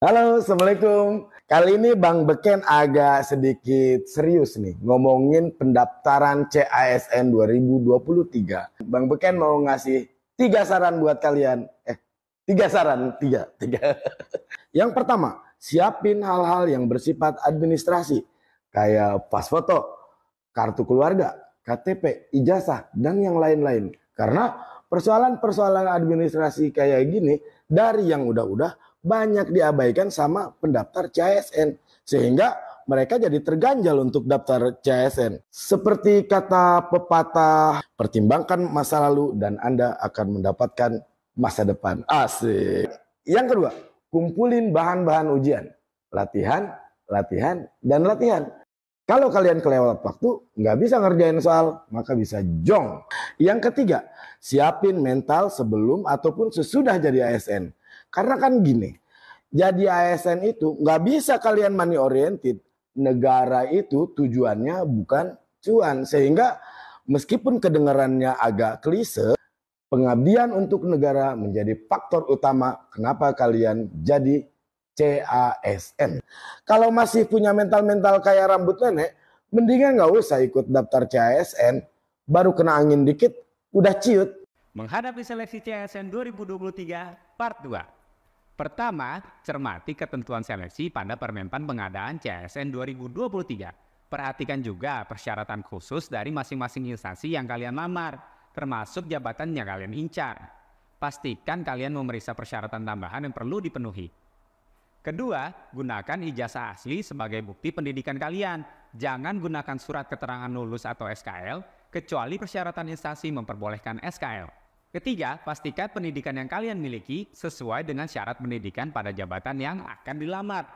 Halo, Assalamualaikum. Kali ini Bang Beken agak sedikit serius nih, ngomongin pendaftaran CASN 2023. Bang Beken mau ngasih 3 saran buat kalian. Tiga saran, tiga. Yang pertama, siapin hal-hal yang bersifat administrasi, kayak pas foto, kartu keluarga, KTP, ijazah, dan yang lain-lain. Karena persoalan-persoalan administrasi kayak gini, dari yang udah-udah, banyak diabaikan sama pendaftar CASN. Sehingga mereka jadi terganjal untuk daftar CASN. Seperti kata pepatah, pertimbangkan masa lalu dan Anda akan mendapatkan masa depan. Asik. Yang kedua, kumpulin bahan-bahan ujian. Latihan, latihan, dan latihan. Kalau kalian kelewat waktu, nggak bisa ngerjain soal, maka bisa jong. Yang ketiga, siapin mental sebelum ataupun sesudah jadi ASN. Karena kan gini, jadi ASN itu nggak bisa kalian money oriented. Negara itu tujuannya bukan cuan. Sehingga meskipun kedengarannya agak klise, pengabdian untuk negara menjadi faktor utama kenapa kalian jadi CASN. Kalau masih punya mental-mental kayak rambut nenek, mendingan nggak usah ikut daftar CASN. Baru kena angin dikit, udah ciut. Menghadapi seleksi CASN 2023 Part 2. Pertama, cermati ketentuan seleksi pada Permenpan pengadaan CASN 2023. Perhatikan juga persyaratan khusus dari masing-masing instansi yang kalian lamar, termasuk jabatan yang kalian incar. Pastikan kalian memeriksa persyaratan tambahan yang perlu dipenuhi. Kedua, gunakan ijazah asli sebagai bukti pendidikan kalian. Jangan gunakan surat keterangan lulus atau SKL, kecuali persyaratan instansi memperbolehkan SKL. Ketiga, pastikan pendidikan yang kalian miliki sesuai dengan syarat pendidikan pada jabatan yang akan dilamar.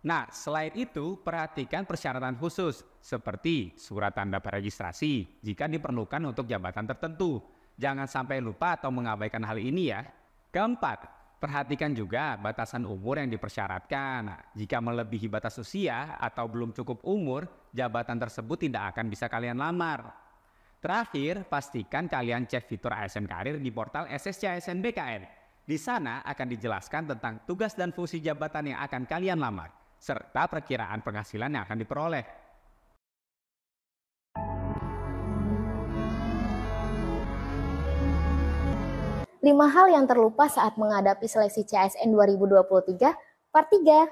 Nah, selain itu, perhatikan persyaratan khusus, seperti surat tanda registrasi jika diperlukan untuk jabatan tertentu. Jangan sampai lupa atau mengabaikan hal ini ya. Keempat, perhatikan juga batasan umur yang dipersyaratkan. Nah, jika melebihi batas usia atau belum cukup umur, jabatan tersebut tidak akan bisa kalian lamar. Terakhir, pastikan kalian cek fitur ASN Karir di portal SSCASN BKN. Di sana akan dijelaskan tentang tugas dan fungsi jabatan yang akan kalian lamar, serta perkiraan penghasilan yang akan diperoleh. 5 hal yang terlupa saat menghadapi seleksi CASN 2023 Part 3.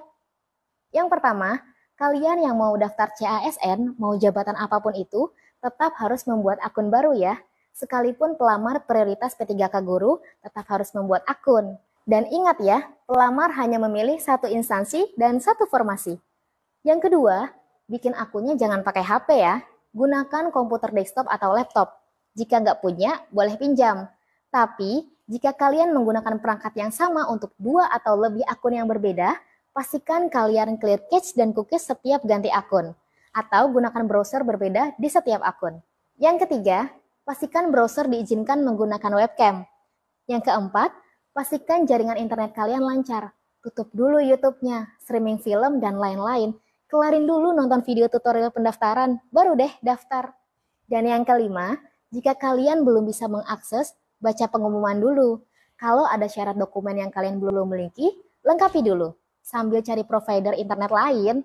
Yang pertama, kalian yang mau daftar CASN, mau jabatan apapun itu, tetap harus membuat akun baru ya. Sekalipun pelamar prioritas P3K Guru, tetap harus membuat akun. Dan ingat ya, pelamar hanya memilih satu instansi dan satu formasi. Yang kedua, bikin akunnya jangan pakai HP ya. Gunakan komputer desktop atau laptop. Jika nggak punya, boleh pinjam. Tapi, jika kalian menggunakan perangkat yang sama untuk 2 atau lebih akun yang berbeda, pastikan kalian clear cache dan cookies setiap ganti akun. Atau gunakan browser berbeda di setiap akun. Yang ketiga, pastikan browser diizinkan menggunakan webcam. Yang keempat, pastikan jaringan internet kalian lancar. Tutup dulu YouTube-nya, streaming film, dan lain-lain. Kelarin dulu nonton video tutorial pendaftaran, baru deh daftar. Dan yang kelima, jika kalian belum bisa mengakses, baca pengumuman dulu. Kalau ada syarat dokumen yang kalian belum miliki, lengkapi dulu. Sambil cari provider internet lain.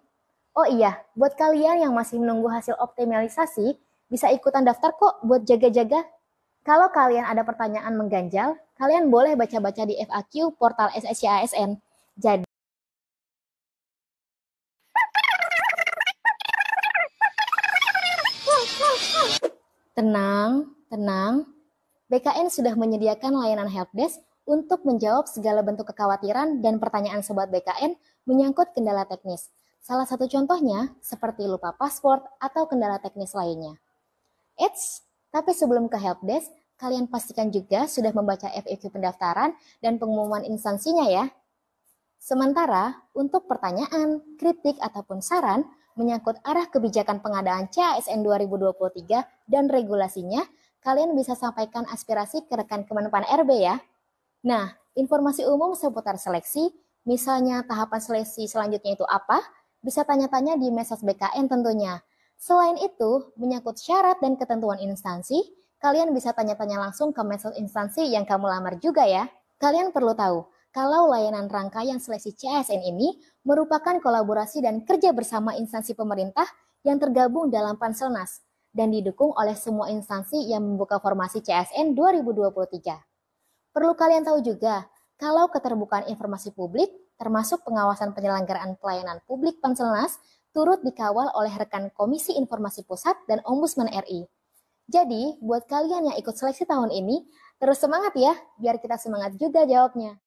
Oh iya, buat kalian yang masih menunggu hasil optimalisasi, bisa ikutan daftar kok buat jaga-jaga. Kalau kalian ada pertanyaan mengganjal, kalian boleh baca-baca di FAQ portal SSCASN. Jadi, tenang. BKN sudah menyediakan layanan helpdesk untuk menjawab segala bentuk kekhawatiran dan pertanyaan sobat BKN menyangkut kendala teknis. Salah satu contohnya seperti lupa password atau kendala teknis lainnya. Eits, tapi sebelum ke helpdesk, kalian pastikan juga sudah membaca FAQ pendaftaran dan pengumuman instansinya ya. Sementara, untuk pertanyaan, kritik, ataupun saran menyangkut arah kebijakan pengadaan CASN 2023 dan regulasinya, kalian bisa sampaikan aspirasi ke rekan Kemenpan RB ya. Nah, informasi umum seputar seleksi, misalnya tahapan seleksi selanjutnya itu apa, bisa tanya-tanya di medsos BKN tentunya. Selain itu, menyangkut syarat dan ketentuan instansi, kalian bisa tanya-tanya langsung ke medsos instansi yang kamu lamar juga ya. Kalian perlu tahu, kalau layanan rangkaian seleksi CASN ini merupakan kolaborasi dan kerja bersama instansi pemerintah yang tergabung dalam Panselnas dan didukung oleh semua instansi yang membuka formasi CASN 2023. Perlu kalian tahu juga, kalau keterbukaan informasi publik, termasuk pengawasan penyelenggaraan pelayanan publik Panselnas, turut dikawal oleh rekan Komisi Informasi Pusat dan Ombudsman RI. Jadi, buat kalian yang ikut seleksi tahun ini, terus semangat ya, biar kita semangat juga jawabnya.